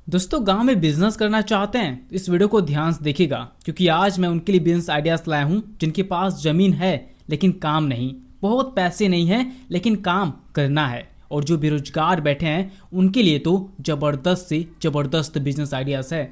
दोस्तों गांव में बिजनेस करना चाहते हैं तो इस वीडियो को ध्यान से देखिएगा क्योंकि आज मैं उनके लिए बिजनेस आइडियाज लाया हूं जिनके पास जमीन है लेकिन काम नहीं, बहुत पैसे नहीं है लेकिन काम करना है, और जो बेरोजगार बैठे हैं उनके लिए तो जबरदस्त से जबरदस्त बिजनेस आइडियाज है।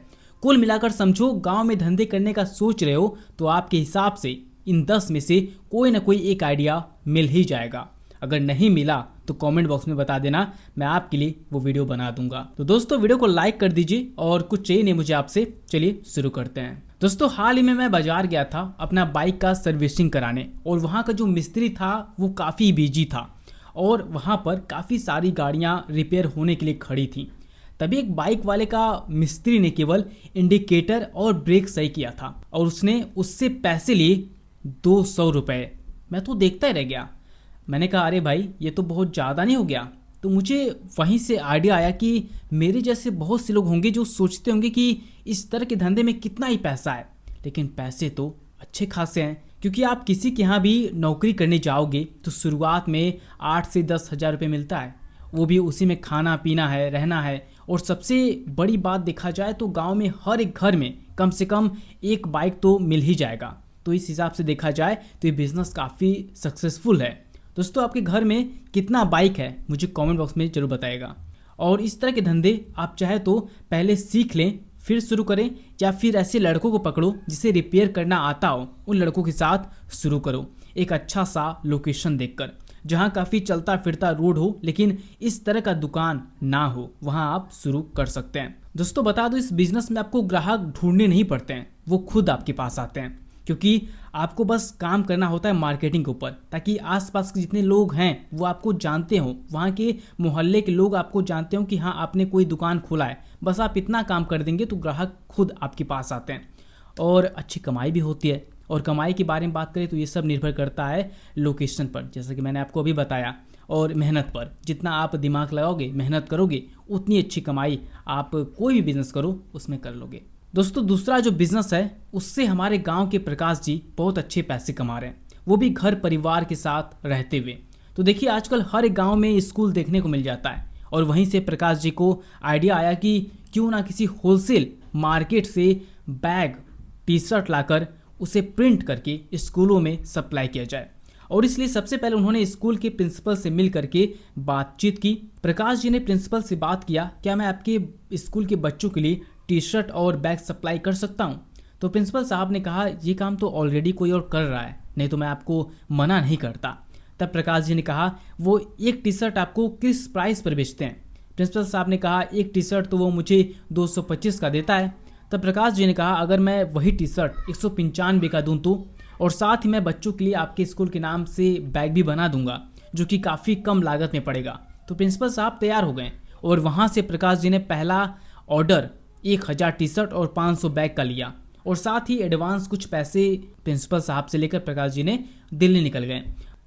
कुल मिलाकर समझो, गांव में धंधे करने का सोच रहे हो तो आपके हिसाब से इन 10 में से कोई ना कोई एक आइडिया मिल ही जाएगा। अगर नहीं मिला तो कमेंट बॉक्स में बता देना, मैं आपके लिए वो वीडियो बना दूंगा। तो दोस्तों वीडियो को लाइक कर दीजिए और कुछ चाहिए नहीं मुझे आपसे। चलिए शुरू करते हैं। दोस्तों हाल ही में मैं बाजार गया था अपना बाइक का सर्विसिंग कराने, और वहाँ का जो मिस्त्री था वो काफ़ी बिजी था और वहाँ पर काफ़ी सारी गाड़ियाँ रिपेयर होने के लिए खड़ी थी। तभी एक बाइक वाले का मिस्त्री ने केवल इंडिकेटर और ब्रेक सही किया था और उसने उससे पैसे लिए 200 रुपये। मैं तो देखता ही रह गया। मैंने कहा अरे भाई ये तो बहुत ज़्यादा नहीं हो गया? तो मुझे वहीं से आइडिया आया कि मेरे जैसे बहुत से लोग होंगे जो सोचते होंगे कि इस तरह के धंधे में कितना ही पैसा है, लेकिन पैसे तो अच्छे खासे हैं। क्योंकि आप किसी के यहाँ भी नौकरी करने जाओगे तो शुरुआत में 8 से 10 हज़ार रुपये मिलता है, वो भी उसी में खाना पीना है, रहना है। और सबसे बड़ी बात देखा जाए तो गांव में हर एक घर में कम से कम एक बाइक तो मिल ही जाएगा। तो इस हिसाब से देखा जाए तो ये बिज़नेस काफ़ी सक्सेसफुल है। दोस्तों आपके घर में कितना बाइक है मुझे कमेंट बॉक्स में ज़रूर बताइएगा। और इस तरह के धंधे आप चाहे तो पहले सीख लें फिर शुरू करें, या फिर ऐसे लड़कों को पकड़ो जिसे रिपेयर करना आता हो, उन लड़कों के साथ शुरू करो। एक अच्छा सा लोकेशन देखकर जहां काफ़ी चलता फिरता रोड हो लेकिन इस तरह का दुकान ना हो, वहां आप शुरू कर सकते हैं। दोस्तों बता दो, इस बिजनेस में आपको ग्राहक ढूंढने नहीं पड़ते हैं, वो खुद आपके पास आते हैं। क्योंकि आपको बस काम करना होता है मार्केटिंग के ऊपर, ताकि आसपास के जितने लोग हैं वो आपको जानते हो, वहाँ के मोहल्ले के लोग आपको जानते हो कि हाँ आपने कोई दुकान खोला है। बस आप इतना काम कर देंगे तो ग्राहक खुद आपके पास आते हैं और अच्छी कमाई भी होती है। और कमाई के बारे में बात करें तो ये सब निर्भर करता है लोकेशन पर, जैसा कि मैंने आपको अभी बताया, और मेहनत पर। जितना आप दिमाग लगाओगे, मेहनत करोगे, उतनी अच्छी कमाई आप कोई भी बिजनेस करो उसमें कर लोगे। दोस्तों दूसरा जो बिजनेस है उससे हमारे गांव के प्रकाश जी बहुत अच्छे पैसे कमा रहे हैं, वो भी घर परिवार के साथ रहते हुए। तो देखिए आजकल हर एक गांव में स्कूल देखने को मिल जाता है, और वहीं से प्रकाश जी को आइडिया आया कि क्यों ना किसी होलसेल मार्केट से बैग टी शर्ट लाकर उसे प्रिंट करके स्कूलों में सप्लाई किया जाए। और इसलिए सबसे पहले उन्होंने स्कूल के प्रिंसिपल से मिल करके बातचीत की। प्रकाश जी ने प्रिंसिपल से बात किया, क्या मैं आपके स्कूल के बच्चों के लिए टी शर्ट और बैग सप्लाई कर सकता हूं? तो प्रिंसिपल साहब ने कहा ये काम तो ऑलरेडी कोई और कर रहा है, नहीं तो मैं आपको मना नहीं करता। तब प्रकाश जी ने कहा वो एक टी शर्ट आपको किस प्राइस पर बेचते हैं? प्रिंसिपल साहब ने कहा एक टी शर्ट तो वो मुझे 225 का देता है। तब प्रकाश जी ने कहा अगर मैं वही टी शर्ट 195 का दूं तो, और साथ ही मैं बच्चों के लिए आपके स्कूल के नाम से बैग भी बना दूंगा जो कि काफ़ी कम लागत में पड़ेगा। तो प्रिंसिपल साहब तैयार हो गए और वहाँ से प्रकाश जी ने पहला ऑर्डर 1000 टी शर्ट और 500 बैग का लिया, और साथ ही एडवांस कुछ पैसे प्रिंसिपल साहब से लेकर प्रकाश जी ने दिल्ली निकल गए।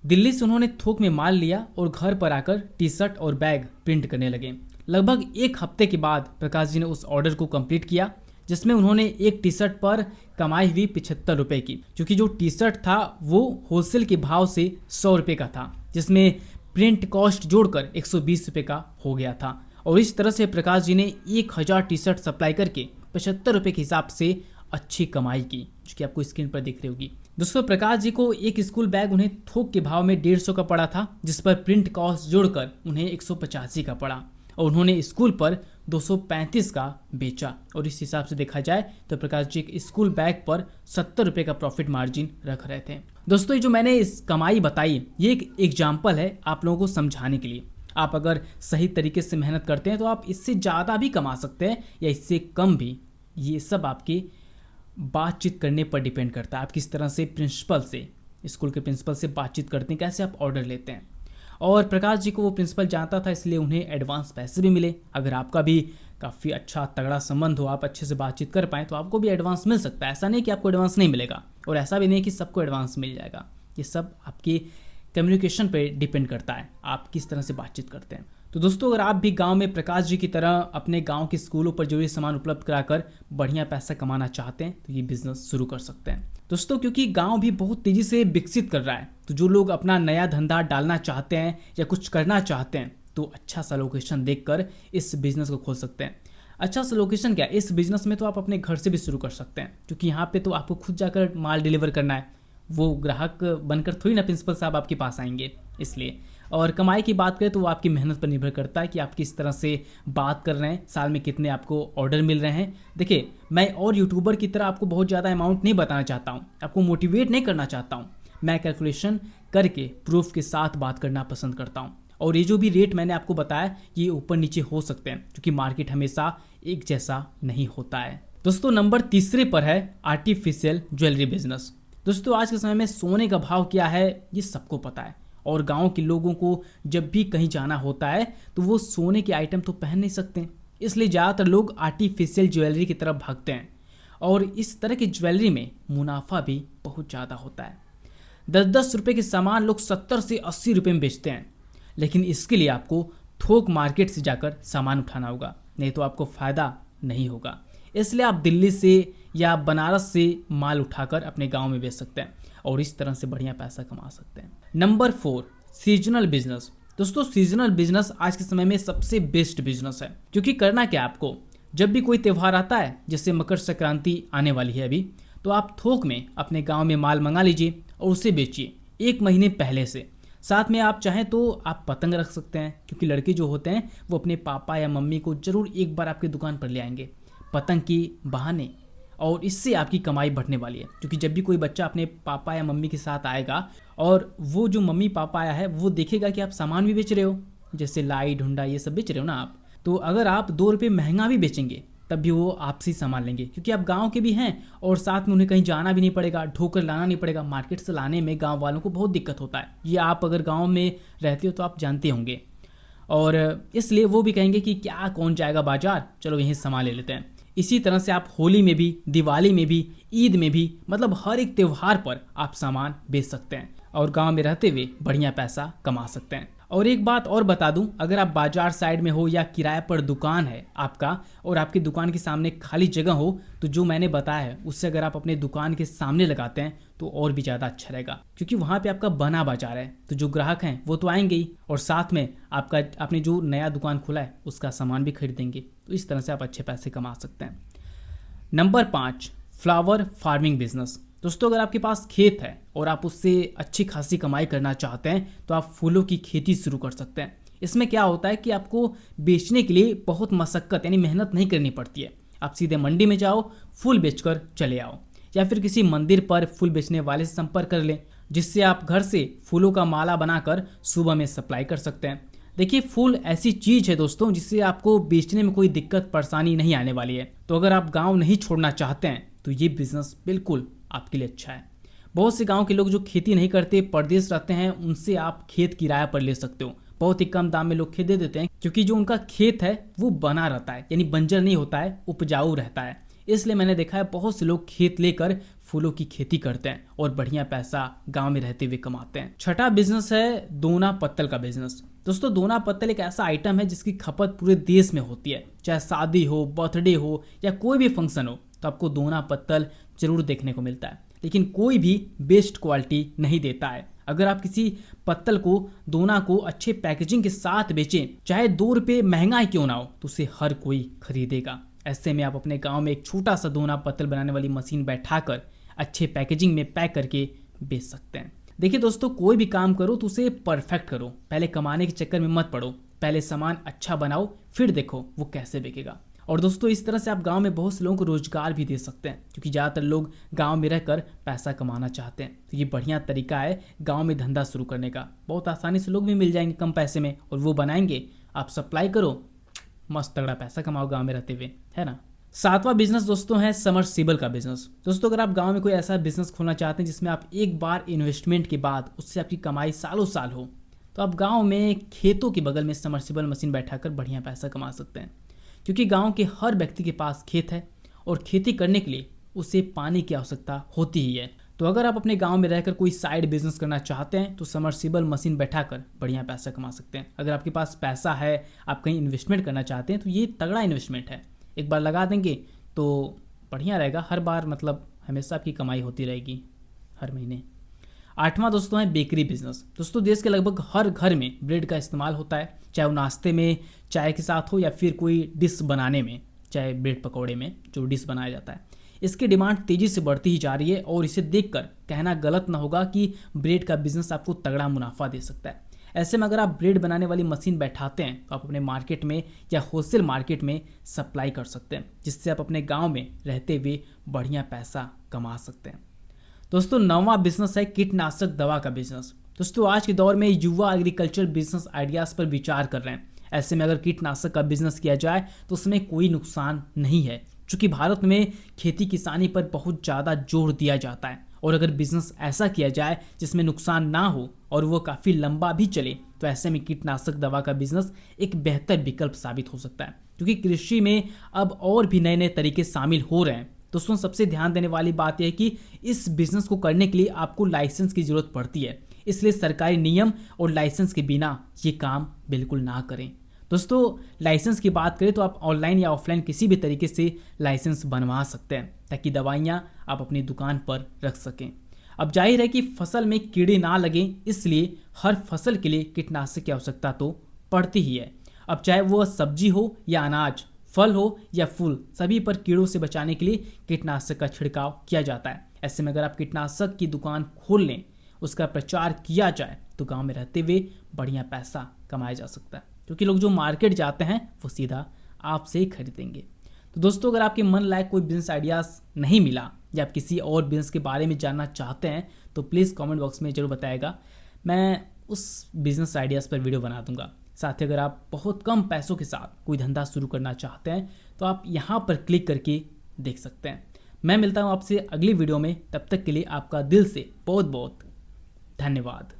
दिल्ली से उन्होंने थोक में माल लिया और घर पर आकर टी शर्ट और बैग प्रिंट करने लगे। लगभग एक हफ्ते के बाद प्रकाश जी ने उस ऑर्डर को कंप्लीट किया, जिसमें उन्होंने एक टी शर्ट पर कमाई हुई 75 रुपये की, क्योंकि जो टी शर्ट था वो होलसेल के भाव से 100 रुपये का था, जिसमें प्रिंट कॉस्ट जोड़कर 120 रुपये का हो गया था। और इस तरह से प्रकाश जी ने 1000 टी शर्ट सप्लाई करके 75 रुपये के हिसाब से अच्छी कमाई की, जो कि आपको स्क्रीन पर दिख रही होगी। दोस्तों प्रकाश जी को एक स्कूल बैग उन्हें थोक के भाव में 150 का पड़ा था, जिस पर प्रिंट कॉस्ट जोड़कर उन्हें 185 का पड़ा, और उन्होंने स्कूल पर 235 का बेचा। और इस हिसाब से देखा जाए तो प्रकाश जी एक स्कूल बैग पर 70 रुपये का प्रॉफिट मार्जिन रख रहे थे। दोस्तों ये जो मैंने इस कमाई बताई ये एक एग्जाम्पल है आप लोगों को समझाने के लिए। आप अगर सही तरीके से मेहनत करते हैं तो आप इससे ज़्यादा भी कमा सकते हैं या इससे कम भी। ये सब आपकी बातचीत करने पर डिपेंड करता है, आप किस तरह से प्रिंसिपल से, स्कूल के प्रिंसिपल से बातचीत करते हैं, कैसे आप ऑर्डर लेते हैं। और प्रकाश जी को वो प्रिंसिपल जानता था, इसलिए उन्हें एडवांस पैसे भी मिले। अगर आपका भी काफ़ी अच्छा तगड़ा संबंध हो, आप अच्छे से बातचीत कर पाएँ तो आपको भी एडवांस मिल सकता है। ऐसा नहीं कि आपको एडवांस नहीं मिलेगा, और ऐसा भी नहीं कि सबको एडवांस मिल जाएगा। ये सब आपकी कम्युनिकेशन पे डिपेंड करता है, आप किस तरह से बातचीत करते हैं। तो दोस्तों अगर आप भी गांव में प्रकाश जी की तरह अपने गांव के स्कूलों पर जरूरी सामान उपलब्ध कराकर बढ़िया पैसा कमाना चाहते हैं तो ये बिजनेस शुरू कर सकते हैं। दोस्तों क्योंकि गांव भी बहुत तेज़ी से विकसित कर रहा है, तो जो लोग अपना नया धंधा डालना चाहते हैं या कुछ करना चाहते हैं तो अच्छा सा लोकेशन देखकर इस बिजनेस को खोल सकते हैं। अच्छा सा लोकेशन क्या है, इस बिजनेस में तो आप अपने घर से भी शुरू कर सकते हैं, क्योंकि यहाँ पे तो आपको खुद जाकर माल डिलीवर करना है, वो ग्राहक बनकर थोड़ी ना प्रिंसिपल साहब आपके पास आएंगे, इसलिए। और कमाई की बात करें तो वो आपकी मेहनत पर निर्भर करता है कि आप किस तरह से बात कर रहे हैं, साल में कितने आपको ऑर्डर मिल रहे हैं। देखिए, मैं और यूट्यूबर की तरह आपको बहुत ज़्यादा अमाउंट नहीं बताना चाहता हूँ, आपको मोटिवेट नहीं करना चाहता हूँ। मैं कैलकुलेशन करके प्रूफ के साथ बात करना पसंद करता हूँ। और ये जो भी रेट मैंने आपको बताया, ये ऊपर नीचे हो सकते हैं, क्योंकि मार्केट हमेशा एक जैसा नहीं होता है। दोस्तों, नंबर तीसरे पर है आर्टिफिशियल ज्वेलरी बिजनेस। दोस्तों, आज के समय में सोने का भाव क्या है ये सबको पता है, और गांव के लोगों को जब भी कहीं जाना होता है तो वो सोने के आइटम तो पहन नहीं सकते, इसलिए ज़्यादातर लोग आर्टिफिशियल ज्वेलरी की तरफ भागते हैं। और इस तरह की ज्वेलरी में मुनाफा भी बहुत ज़्यादा होता है। 10-10 रुपये के सामान लोग 70 से 80 रुपये में बेचते हैं, लेकिन इसके लिए आपको थोक मार्केट से जाकर सामान उठाना होगा, नहीं तो आपको फ़ायदा नहीं होगा। इसलिए आप दिल्ली से या बनारस से माल उठाकर अपने गांव में बेच सकते हैं और इस तरह से बढ़िया पैसा कमा सकते हैं। Number 4, seasonal business. दोस्तों, सीजनल बिजनेस आज के समय में सबसे बेस्ट बिजनेस है, क्योंकि करना क्या आपको, जब भी कोई त्यौहार आता है, जैसे मकर संक्रांति आने वाली है अभी, तो आप थोक में अपने गांव में माल मंगा लीजिए और उसे बेचिए 1 महीने पहले से। साथ में आप चाहें तो आप पतंग रख सकते हैं, क्योंकि लड़के जो होते हैं वो अपने पापा या मम्मी को जरूर एक बार आपकी दुकान पर ले आएंगे पतंग की बहाने, और इससे आपकी कमाई बढ़ने वाली है। क्योंकि जब भी कोई बच्चा अपने पापा या मम्मी के साथ आएगा और वो जो मम्मी पापा आया है वो देखेगा कि आप सामान भी बेच रहे हो, जैसे लाई ढूंढा ये सब बेच रहे हो ना आप, तो अगर आप 2 रुपये महंगा भी बेचेंगे तब भी वो आपसे सामान लेंगे, क्योंकि आप गांव के भी हैं और साथ में उन्हें कहीं जाना भी नहीं पड़ेगा, ढोकर लाना नहीं पड़ेगा। मार्केट से लाने में गांव वालों को बहुत दिक्कत होता है, ये आप अगर गांव में रहते हो तो आप जानते होंगे। और इसलिए वो भी कहेंगे कि क्या कौन जाएगा बाजार, चलो यहीं सामान ले लेते हैं। इसी तरह से आप होली में भी, दिवाली में भी, ईद में भी, मतलब हर एक त्यौहार पर आप सामान बेच सकते हैं और गांव में रहते हुए बढ़िया पैसा कमा सकते हैं। और एक बात और बता दूं, अगर आप बाजार साइड में हो या किराए पर दुकान है आपका और आपकी दुकान के सामने खाली जगह हो, तो जो मैंने बताया है उससे अगर आप अपने दुकान के सामने लगाते हैं तो और भी ज़्यादा अच्छा रहेगा, क्योंकि वहाँ पे आपका बना बाजार है, तो जो ग्राहक हैं वो तो आएंगे ही, और साथ में आपने जो नया दुकान खुला है उसका सामान भी खरीदेंगे। तो इस तरह से आप अच्छे पैसे कमा सकते हैं। Number 5, flower farming business. दोस्तों, अगर आपके पास खेत है और आप उससे अच्छी खासी कमाई करना चाहते हैं तो आप फूलों की खेती शुरू कर सकते हैं। इसमें क्या होता है कि आपको बेचने के लिए बहुत मशक्कत यानी मेहनत नहीं करनी पड़ती है। आप सीधे मंडी में जाओ, फूल बेचकर चले आओ, या फिर किसी मंदिर पर फूल बेचने वाले से संपर्क कर लें, जिससे आप घर से फूलों का माला बनाकर सुबह में सप्लाई कर सकते हैं। देखिए, फूल ऐसी चीज़ है दोस्तों जिससे आपको बेचने में कोई दिक्कत परेशानी नहीं आने वाली है। तो अगर आप गाँव नहीं छोड़ना चाहते हैं तो ये बिजनेस बिल्कुल आपके लिए अच्छा है। बहुत से गांव के लोग जो खेती नहीं करते, परदेश रहते हैं, उनसे आप खेत किराया पर ले सकते हो। बहुत ही कम दाम में लोग खेत दे देते हैं, क्योंकि जो उनका खेत है वो बना रहता है, यानी बंजर नहीं होता है, उपजाऊ रहता है। इसलिए मैंने देखा है बहुत से लोग खेत लेकर फूलों की खेती करते हैं और बढ़िया पैसा गांव में रहते हुए कमाते हैं। छठा बिजनेस है दोना पत्तल का बिजनेस। दोस्तों, दोना पत्तल एक ऐसा आइटम है जिसकी खपत पूरे देश में होती है। चाहे शादी हो, बर्थडे हो या कोई भी फंक्शन हो, तो आपको दोना पत्तल जरूर देखने को मिलता है, लेकिन कोई भी बेस्ट क्वालिटी नहीं देता है। अगर आप किसी पत्तल को, दोना को अच्छे पैकेजिंग के साथ बेचें, चाहे 2 रुपये महंगा ही क्यों ना हो, तो उसे हर कोई खरीदेगा। ऐसे में आप अपने गांव में एक छोटा सा दोना पत्तल बनाने वाली मशीन बैठाकर अच्छे पैकेजिंग में पैक करके बेच सकते हैं। देखिए दोस्तों, कोई भी काम करो तो उसे परफेक्ट करो, पहले कमाने के चक्कर में मत पड़ो, पहले सामान अच्छा बनाओ, फिर देखो वो कैसे बिकेगा। और दोस्तों, इस तरह से आप गांव में बहुत से लोगों को रोजगार भी दे सकते हैं, क्योंकि ज़्यादातर लोग गांव में रहकर पैसा कमाना चाहते हैं। तो ये बढ़िया तरीका है गांव में धंधा शुरू करने का। बहुत आसानी से लोग भी मिल जाएंगे कम पैसे में, और वो बनाएंगे, आप सप्लाई करो, मस्त तगड़ा पैसा कमाओ गांव में रहते हुए, है ना। 7वां बिजनेस दोस्तों है समरसीबल का बिजनेस। दोस्तों, अगर आप गांव में कोई ऐसा बिजनेस खोलना चाहते हैं जिसमें आप एक बार इन्वेस्टमेंट के बाद उससे आपकी कमाई सालों साल हो, तो आप गाँव में खेतों के बगल में समरसीबल मशीन बैठाकर बढ़िया पैसा कमा सकते हैं। क्योंकि गांव के हर व्यक्ति के पास खेत है और खेती करने के लिए उसे पानी की आवश्यकता होती ही है। तो अगर आप अपने गांव में रहकर कोई साइड बिजनेस करना चाहते हैं तो समरसीबल मशीन बैठाकर बढ़िया पैसा कमा सकते हैं। अगर आपके पास पैसा है, आप कहीं इन्वेस्टमेंट करना चाहते हैं, तो ये तगड़ा इन्वेस्टमेंट है। एक बार लगा देंगे तो बढ़िया रहेगा, हर बार मतलब हमेशा आपकी कमाई होती रहेगी हर महीने। 8वां दोस्तों है बेकरी बिजनेस। दोस्तों, देश के लगभग हर घर में ब्रेड का इस्तेमाल होता है, चाहे वो नाश्ते में चाय के साथ हो या फिर कोई डिश बनाने में। चाहे ब्रेड पकौड़े में जो डिश बनाया जाता है। इसकी डिमांड तेज़ी से बढ़ती ही जा रही है और इसे देखकर कहना गलत ना होगा कि ब्रेड का बिजनेस आपको तगड़ा मुनाफा दे सकता है। ऐसे में अगर आप ब्रेड बनाने वाली मशीन बैठाते हैं तो आप अपने मार्केट में या होलसेल मार्केट में सप्लाई कर सकते हैं, जिससे आप अपने गांव में रहते हुए बढ़िया पैसा कमा सकते हैं। दोस्तों, 9वां बिजनेस है कीटनाशक दवा का बिजनेस। दोस्तों, आज के दौर में युवा एग्रीकल्चर बिजनेस आइडियाज़ पर विचार कर रहे हैं। ऐसे में अगर कीटनाशक का बिजनेस किया जाए तो उसमें कोई नुकसान नहीं है, क्योंकि भारत में खेती किसानी पर बहुत ज़्यादा जोर दिया जाता है। और अगर बिजनेस ऐसा किया जाए जिसमें नुकसान ना हो और वो काफ़ी लंबा भी चले, तो ऐसे में कीटनाशक दवा का बिजनेस एक बेहतर विकल्प साबित हो सकता है, क्योंकि कृषि में अब और भी नए नए तरीके शामिल हो रहे हैं। दोस्तों, सबसे ध्यान देने वाली बात यह है कि इस बिजनेस को करने के लिए आपको लाइसेंस की ज़रूरत पड़ती है, इसलिए सरकारी नियम और लाइसेंस के बिना ये काम बिल्कुल ना करें। दोस्तों, लाइसेंस की बात करें तो आप ऑनलाइन या ऑफलाइन किसी भी तरीके से लाइसेंस बनवा सकते हैं, ताकि दवाइयाँ आप अपनी दुकान पर रख सकें। अब जाहिर है कि फसल में कीड़े ना लगें, इसलिए हर फसल के लिए कीटनाशक की आवश्यकता तो पड़ती ही है। अब चाहे वो सब्जी हो या अनाज, फल हो या फूल, सभी पर कीड़ों से बचाने के लिए कीटनाशक का छिड़काव किया जाता है। ऐसे में अगर आप कीटनाशक की दुकान खोल लें, उसका प्रचार किया जाए, तो गाँव में रहते हुए बढ़िया पैसा कमाया जा सकता है, क्योंकि लोग जो मार्केट जाते हैं वो सीधा आपसे ही खरीदेंगे। तो दोस्तों, अगर आपके मन लायक कोई बिजनेस आइडियाज़ नहीं मिला या आप किसी और बिजनेस के बारे में जानना चाहते हैं तो प्लीज़ कमेंट बॉक्स में ज़रूर बताएगा, मैं उस बिजनेस आइडियाज़ पर वीडियो बना दूंगा। साथ ही अगर आप बहुत कम पैसों के साथ कोई धंधा शुरू करना चाहते हैं तो आप यहाँ पर क्लिक करके देख सकते हैं। मैं मिलता हूँ आपसे अगली वीडियो में, तब तक के लिए आपका दिल से बहुत बहुत धन्यवाद।